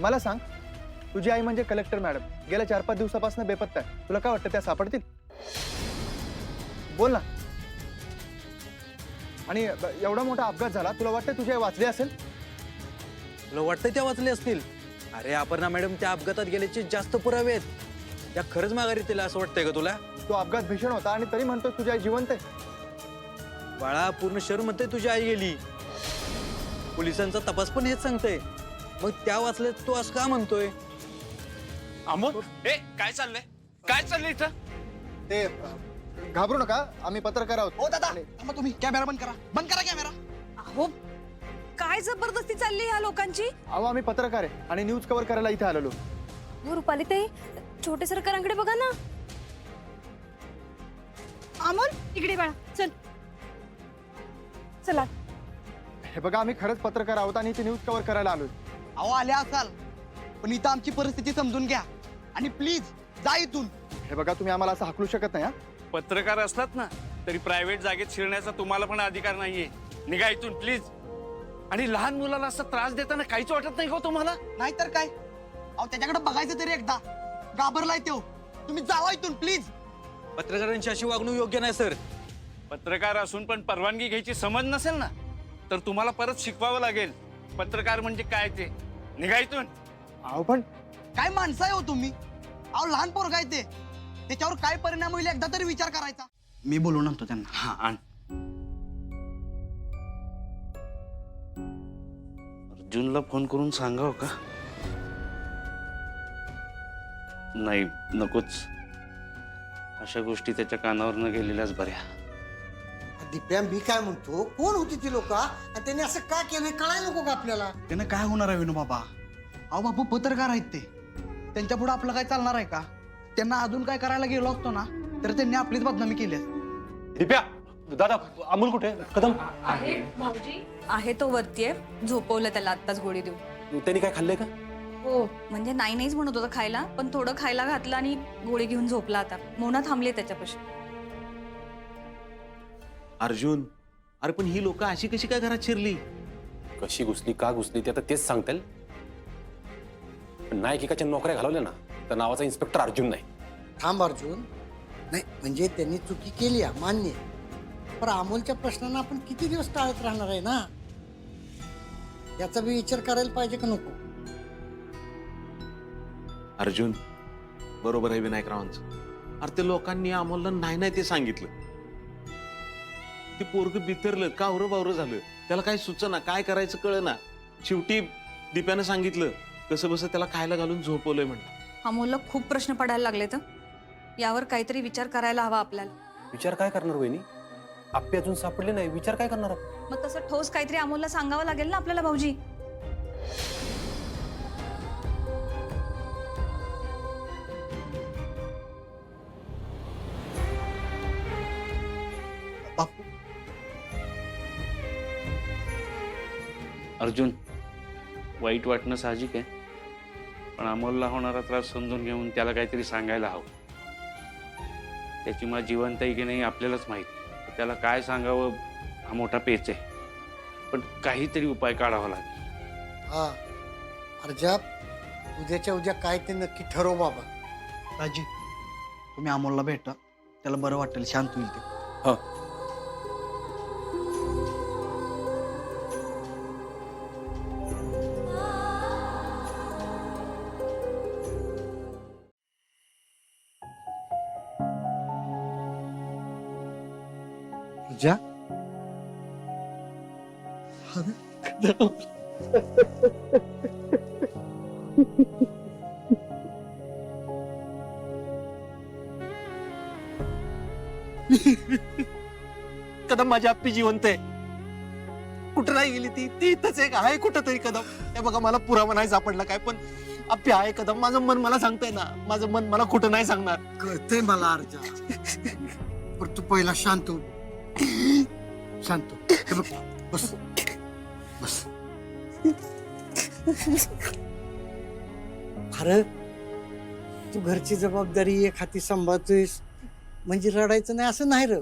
मला सांग, तुझी आई म्हणजे कलेक्टर मॅडम गेल्या 4-5 दिवसापासून बेपत्ता आहे. तुला काय वाटतं त्या सापडतील? बोल ना. आणि एवढा मोठा अपघात झाला, तुला वाटतं तुझी आई वाचली असेल? तुला वाटतंय त्या वाचले असतील? अरे अपर्णा मॅडम त्या अपघातात गेल्याचे जास्त पुरावे आहेत. त्या खरंच माघारी तिला असं वाटतंय का तुला? तो अपघात भीषण होता आणि तरी म्हणतो तुझी आई जिवंत आहे. बाळा पूर्ण शहर म्हणतंय तुझी आई गेली. पोलिसांचा तपास पण हेच सांगतंय. मग त्या वाचले तू असं का म्हणतोय? अमोल, ए काय चाललंय? काय चाललंय इथं? ते घाबरू नका, आम्ही पत्रकार आहोत. हो दादा, थांबा तुम्ही. कॅमेरा बंद करा, बंद करा कॅमेरा. अहो काय जबरदस्ती चालली ह्या लोकांची. अहो आम्ही पत्रकार आहे आणि न्यूज कव्हर करायला इथे आलेलो. हो रुपाली ताई, छोटे सरकारांकडे बघा ना. अमोल इकडे बाळा, चल चला. हे बघा, आम्ही खरंच पत्रकार आहोत आणि इथे न्यूज कव्हर करायला आलोय. अहो आले असाल, पण इथं आमची परिस्थिती समजून घ्या आणि प्लीज जा इथून. हे बघा, तुम्ही आम्हाला असं हाकलू शकत नाही. हा, पत्रकार असतात ना तरी प्रायव्हेट जागेत शिरण्याचा तुम्हाला पण अधिकार नाहीये. निघा इथून प्लीज. आणि लहान मुलाला असा त्रास देताना काहीच वाटत नाही का तुम्हाला? नाहीतर काय, अहो त्याच्याकडे बघायचं तरी एकदा. घाबरलाय तो. तुम्ही जावा इथून प्लीज. पत्रकारांची अशी वागणूक योग्य नाही सर. पत्रकार असून पण परवानगी घ्यायची समज नसेल ना तर तुम्हाला परत शिकवावं लागेल पत्रकार म्हणजे काय ते. निघा इथून. अहो पण काय माणसं आहे हो तुम्ही? अहो लहान पोरग आहे ते, त्याच्यावर काय परिणाम होईल एकदा तरी विचार करायचा. मी बोलून आणतो त्यांना. हा आण. अर्जुनला फोन करून सांगाव का? नाही नकोच. अशा गोष्टी त्याच्या कानावर न गेलेल्याच बऱ्या. दिप्या, मी काय म्हणतो, कोण होती ती लोक आणि त्यांनी असं का केलं कळायला नको का आपल्याला? त्यानं काय होणार आहे विनू बाबा? अहो बापू पत्रकार आहेत ते, त्यांच्या पुढे आपलं काय चालणार आहे का? त्यांना अजून काय करायला गेलो असतो ना तर त्यांनी आपलीच बदनामी केली असती. दिप्या, दादा अमोल कुठे? कदम आहे भाऊजी, आहे तो वरती आहे. झोपवलं त्याला आत्ताच गोळी देऊ. त्यांनी काय खाल्लंय का? हो म्हणजे नाहीच म्हणत होता खायला, पण थोडं खायला घातलं आणि गोळी घेऊन झोपला. आता मोना थांबली त्याच्यापाशी. अर्जुन, अरे पण ही लोक अशी कशी काय घरात शिरली? कशी घुसली, का घुसली ते आता तेच सांगतील. पण नायिकाच्या नोकऱ्या घालवल्या ना तर नावाचा इन्स्पेक्टर अर्जुन नाही. थांब अर्जुन. नाही म्हणजे त्यांनी चुकी केली आहे, मान्य आहे. पण अमोलच्या प्रश्नांना आपण किती दिवस टाळत राहणार आहे ना, याचा बी विचार करायला पाहिजे का नको? अर्जुन, बरोबर आहे विनायकरावांचं. अरे ते लोकांनी अमोलला नाही ते सांगितलं. ते पोरग बिथरलं, कावरं बावरं झालं. त्याला काय सुचना, काय करायचं कळना. शेवटी दिप्यानं सांगितलं, कसं बस त्याला खायला घालून झोपवलंय म्हणलं. अमोलला खूप प्रश्न पडायला लागले तर यावर काहीतरी विचार करायला हवा आपल्याला. विचार काय करणार वहिनी? आप्पे अजून सापडले नाही, विचार काय करणार आपण? मग तसं ठोस काहीतरी अमोलला सांगावं लागेल ना आपल्याला भाऊजी. बापू अर्जुन, वाईट वाटणं साहजिक आहे पण अमोलला होणारा त्रास समजून घेऊन त्याला काहीतरी सांगायला हवं. त्याची मग जिवंत आहे की नाही आपल्यालाच माहित. त्याला काय सांगावं हा मोठा पेच आहे. पण काहीतरी उपाय काढावा लागेल. हा अर्जा, उद्याच्या उद्या काय ते नक्की ठरव बाबा. राजी, तुम्ही अमोलला भेटा, त्याला बरं वाटेल, शांत होईल ते. हा. जा. कदम माझी आप्पी जिवंत आहे. कुठं नाही गेली ती इथंच एक आहे कुठं तरी. कदम, हे बघा मला पुरावा नाही सापडला काय, पण आप्पी आहे. कदम, माझं मन मला सांगतंय ना, माझं मन मला कुठं नाही सांगणार. कळतंय मला अर्जा, पण तू पहिला शांत हो. शांत हो. हे बघ, बस बस. अरे तू घरची जबाबदारी एक हाती सांभाळतोयस म्हणजे रडायचं नाही असं नाही र.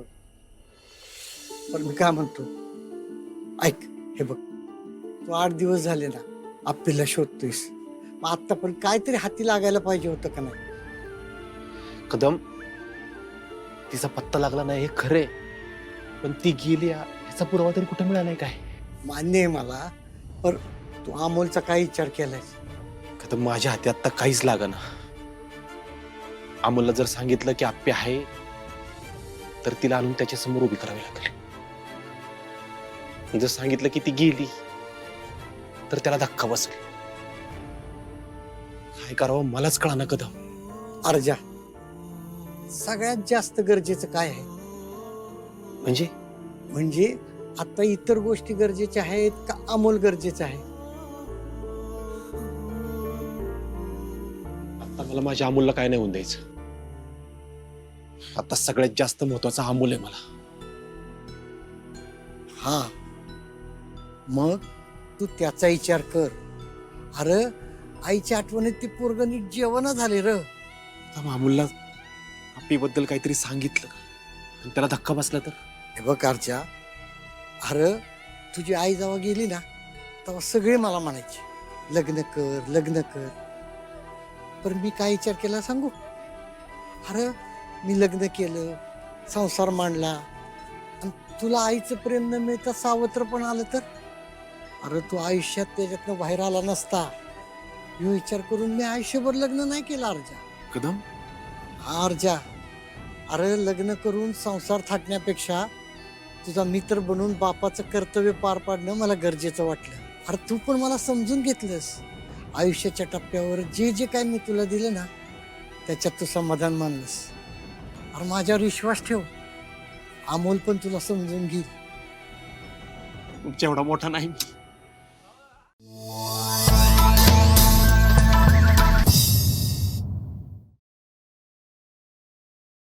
पण मी काय म्हणतो, ऐक, हे बघ, तू 8 दिवस झाले ना आप्पीला शोधतोयस. मग आता पण काहीतरी हाती लागायला पाहिजे होतं का नाही? कदम, तिचा पत्ता लागला नाही हे खरे, पण ती गेली ह्याचा पुरावा तरी कुठे मिळालाय काय? मान्य आहे मला, पण तू अमोलचा काय विचार केलाय? कदम, माझ्या हाती आता काहीच लागना. अमोलला जर सांगितलं की आप्पे आहे, तर तिला आणून त्याच्या समोर उभी करावी लागेल. जर सांगितलं की ती गेली, तर त्याला धक्का बसेल. काय करावं मलाच कळाना कदम. अर्जा, सगळ्यात जास्त गरजेचं काय आहे? म्हणजे आता इतर गोष्टी गरजेच्या आहेत का अमोल गरजेचं आहे? आता मला माझ्या अमोलला काय नाही होऊन द्यायचं. आता सगळ्यात जास्त महत्वाचा अमोल आहे मला. हा, मग तू त्याचा विचार कर. अरे आईच्या आठवणीत ती पोरग नीट जेवण झाले र. आता अमोलला आप्पीबद्दल काहीतरी सांगितलं आणि त्याला धक्का बसला तर? हे बघ अर्जा, अरे तुझी आई जेव्हा गेली ना, तेव्हा सगळे मला म्हणायचे लग्न कर लग्न कर. पण मी काय विचार केला सांगू? अरे मी लग्न केलं, संसार मांडला, आणि तुला आईचं प्रेम न मिळता सावत्र पण आलं तर? अरे तू आयुष्यात त्याच्यातनं बाहेर आला नसता, हे विचार करून मी आयुष्यभर लग्न नाही केलं अर्जा. कदम, हा अर्जा, अरे लग्न करून संसार थाटण्यापेक्षा तुझा मित्र बनून बापाचं कर्तव्य पार पाडणं मला गरजेचं वाटलं. अरे तू पण मला समजून घेतलंस. आयुष्याच्या टप्प्यावर जे जे काय मी तुला दिलं ना, त्याच्यात तू समाधान मानलंस. अरे माझ्यावर विश्वास ठेव, अमोल पण तुला समजून घेईल. तुमच्या एवढा मोठा नाही.